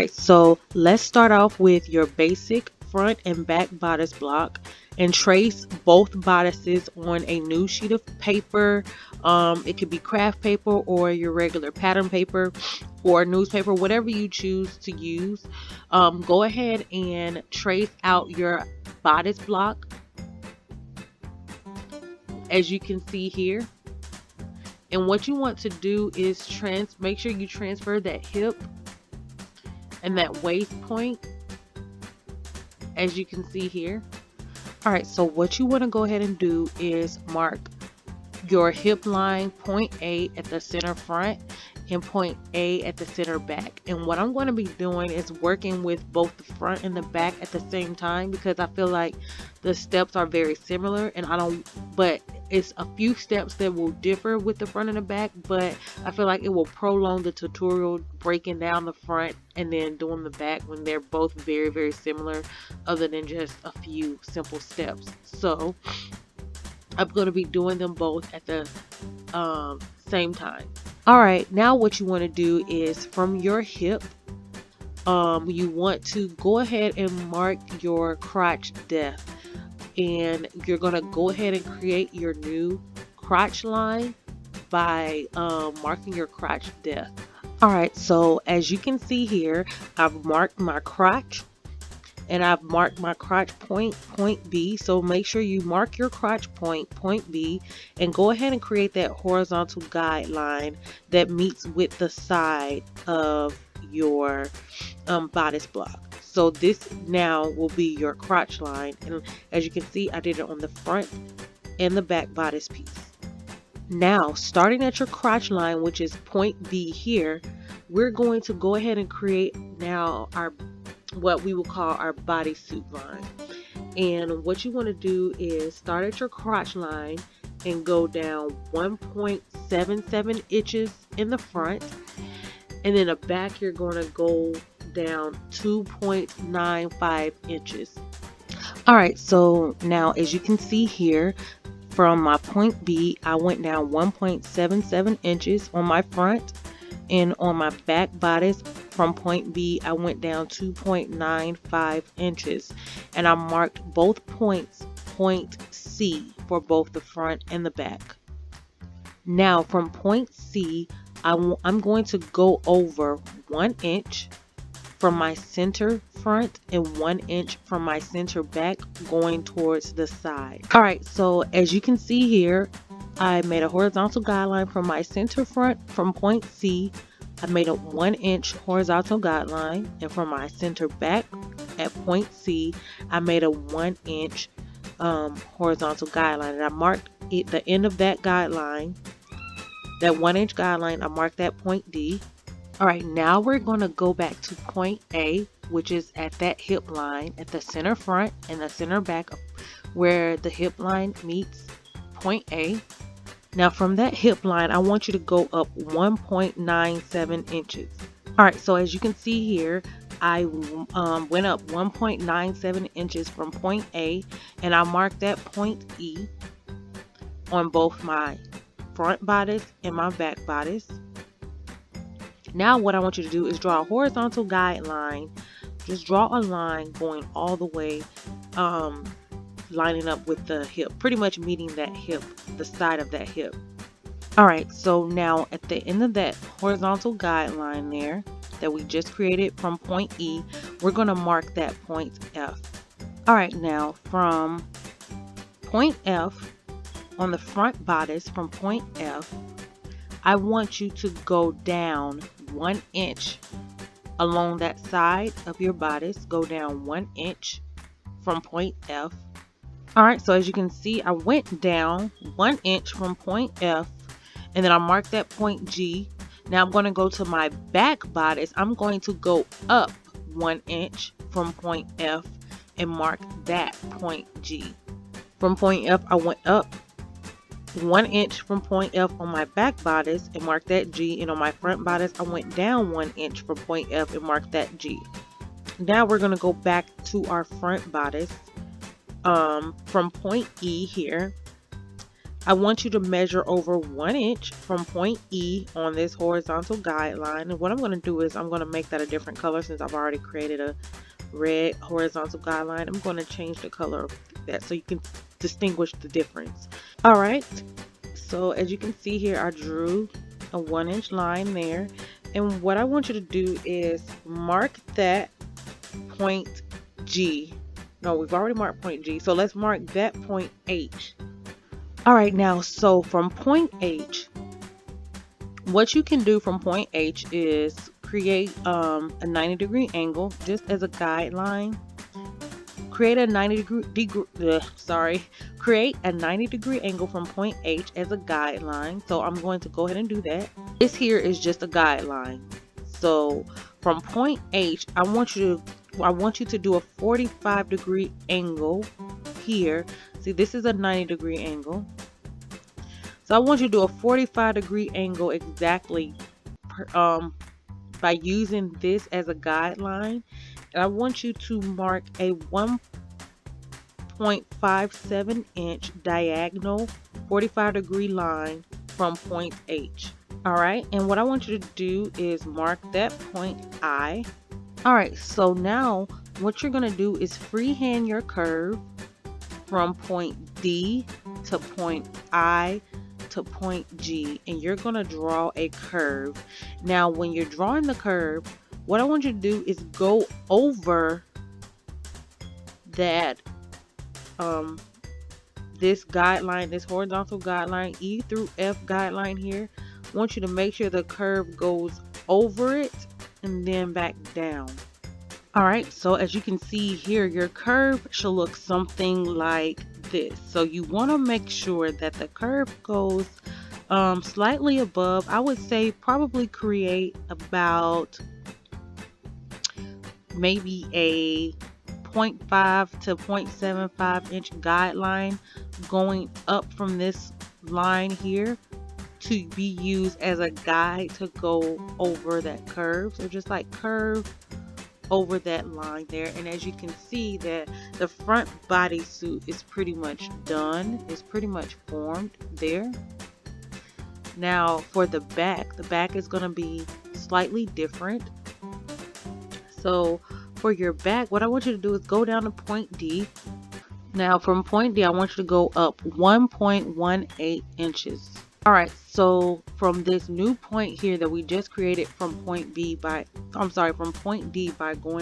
Alright, so let's start off with your basic front and back bodice block and trace both bodices on a new sheet of paper. It could be craft paper or your regular pattern paper or newspaper, whatever you choose to use. Go ahead and trace out your bodice block as you can see here. And what you want to do is make sure you transfer that hip and that waist point as you can see here. Alright, so what you want to go ahead and do is mark your hip line point A at the center front and point A at the center back. And what I'm going to be doing is working with both the front and the back at the same time, because I feel like the steps are very similar, and but it's a few steps that will differ with the front and the back, but I feel like it will prolong the tutorial breaking down the front and then doing the back when they're both very, very similar, other than just a few simple steps. So I'm going to be doing them both at the same time. Alright, now what you want to do is from your hip, you want to go ahead and mark your crotch depth. And you're going to go ahead and create your new crotch line by marking your crotch depth. Alright, so as you can see here, I've marked my crotch and I've marked my crotch point B. So make sure you mark your crotch point B, and go ahead and create that horizontal guideline that meets with the side of your bodice block. So this now will be your crotch line, and as you can see, I did it on the front and the back bodice piece. Now, starting at your crotch line, which is point B here, we're going to go ahead and create now what we will call our bodysuit line. And what you want to do is start at your crotch line and go down 1.77 inches in the front, and in the back you're going to go down 2.95 inches. Alright, so now as you can see here, from my point B, I went down 1.77 inches on my front, and on my back bodice from point B, I went down 2.95 inches, and I marked both points point C for both the front and the back. Now from point C, I'm going to go over 1 inch from my center front and 1 inch from my center back, going towards the side. Alright, so as you can see here, I made a horizontal guideline from my center front from point C. I made a 1 inch horizontal guideline, and from my center back at point C, I made a 1 inch horizontal guideline, and I marked the end of that guideline, that 1 inch guideline, I marked that point D. Alright, now we're going to go back to point A, which is at that hip line at the center front and the center back, where the hip line meets point A. Now from that hip line, I want you to go up 1.97 inches. Alright, so as you can see here, I went up 1.97 inches from point A, and I marked that point E on both my front bodice and my back bodice. Now what I want you to do is draw a horizontal guideline. Just draw a line going all the way, lining up with the hip, pretty much meeting that hip, the side of that hip. Alright, so now at the end of that horizontal guideline there that we just created from point E, we're going to mark that point F. Alright, now from point F, on the front bodice from point F, I want you to go down 1 inch along that side of your bodice. Go down 1 inch from point F. Alright, so as you can see, I went down 1 inch from point F, and then I marked that point G. Now I'm going to go to my back bodice. I'm going to go up 1 inch from point F and mark that point G. From point F, I went up 1 inch from point F on my back bodice and mark that G, and on my front bodice I went down 1 inch from point F and mark that G. Now we're going to go back to our front bodice from point E here. I want you to measure over 1 inch from point E on this horizontal guideline. And what I'm going to do is I'm going to make that a different color since I've already created a red horizontal guideline. I'm going to change the color of that so you can distinguish the difference. All right. So as you can see here, I drew a 1 inch line there. And what I want you to do is mark that point G. No, we've already marked point G. So let's mark that point H. All right, now, so from point H, what you can do from point H is create a 90-degree angle just as a guideline. Create a 90-degree angle from point H as a guideline. So I'm going to go ahead and do that. This here is just a guideline. So from point H, I want you to do a 45-degree angle here. See, this is a 90-degree angle. So I want you to do a 45-degree angle exactly by using this as a guideline. And I want you to mark a 1.57 inch diagonal 45-degree line from point H. All right, and what I want you to do is mark that point I. All right, so now what you're going to do is freehand your curve from point D to point I to point G, and you're going to draw a curve. Now when you're drawing the curve, what I want you to do is go over that this guideline, this horizontal guideline, E through F guideline here. I want you to make sure the curve goes over it and then back down. All right, so as you can see here, your curve should look something like this. So you want to make sure that the curve goes slightly above. I would say probably create about maybe a 0.5 to 0.75 inch guideline going up from this line here to be used as a guide to go over that curve. So just like curve over that line there. And as you can see, that the front bodysuit is pretty much done. It's pretty much formed there. Now for the back is going to be slightly different. So for your back, what I want you to do is go down to point D. Now from point D, I want you to go up 1.18 inches. All right, so from this new point here that we just created from point D by going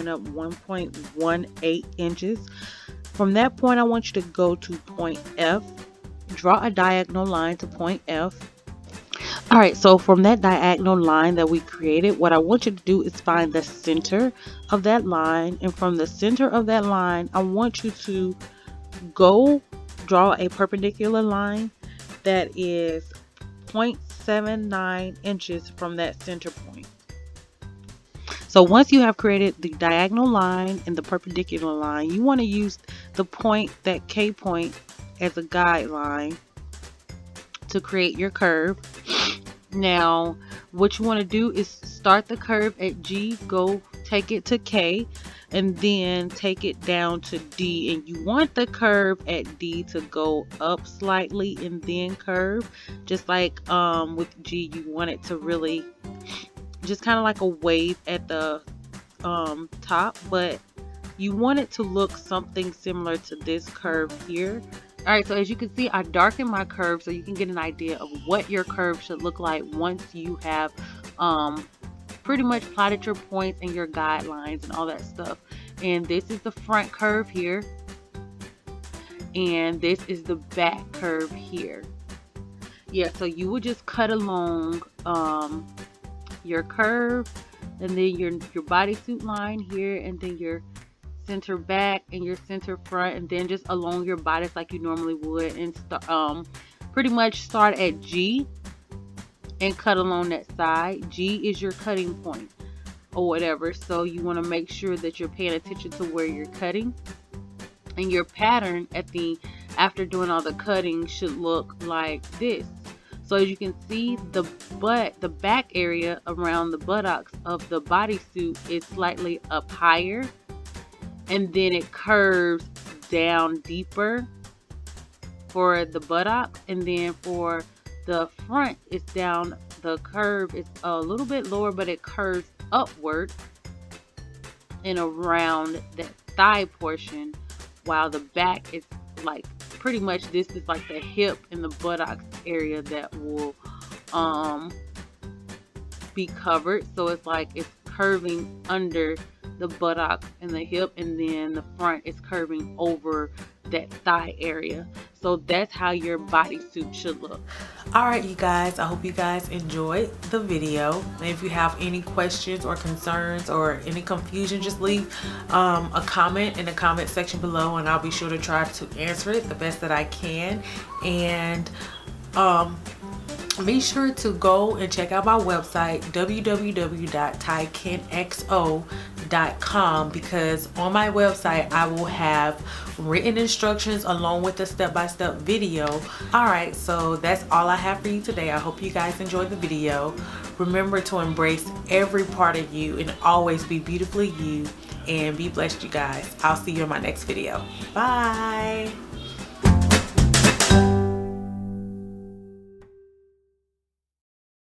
up 1.18 inches. From that point, I want you to go to point F, draw a diagonal line to point F. All right, so from that diagonal line that we created, what I want you to do is find the center of that line. And from the center of that line, I want you to go draw a perpendicular line that is 0.79 inches from that center point. So once you have created the diagonal line and the perpendicular line, you want to use the point, that K point, as a guideline to create your curve. Now what you want to do is start the curve at G, go take it to K, and then take it down to D. And you want the curve at D to go up slightly and then curve, just like with G, you want it to really just kind of like a wave at the top, but you want it to look something similar to this curve here. All right, so as you can see, I darkened my curve so you can get an idea of what your curve should look like once you have pretty much plotted your points and your guidelines and all that stuff. And this is the front curve here, and this is the back curve here. Yeah, so you would just cut along your curve, and then your bodysuit line here, and then your center back and your center front, and then just along your bodice like you normally would, and pretty much start at G and cut along that side. G is your cutting point or whatever, so you want to make sure that you're paying attention to where you're cutting, and your pattern after doing all the cutting should look like this. So as you can see, the back area around the buttocks of the bodysuit is slightly up higher, and then it curves down deeper. for the buttock, and then for the front, it's down, the curve is a little bit lower, but it curves upward and around that thigh portion, while the back is like pretty much, this is like the hip and the buttocks area that will be covered. So it's like it's curving under the buttocks and the hip, and then the front is curving over that thigh area. So that's how your bodysuit should look. Alright, you guys, I hope you guys enjoyed the video. If you have any questions or concerns or any confusion, just leave a comment in the comment section below, and I'll be sure to try to answer it the best that I can. And be sure to go and check out my website, www.tykenxo.com, because on my website I will have written instructions along with the step-by-step video. Alright, so that's all I have for you today. I hope you guys enjoyed the video. Remember to embrace every part of you and always be beautifully you, and be blessed, you guys. I'll see you in my next video. Bye.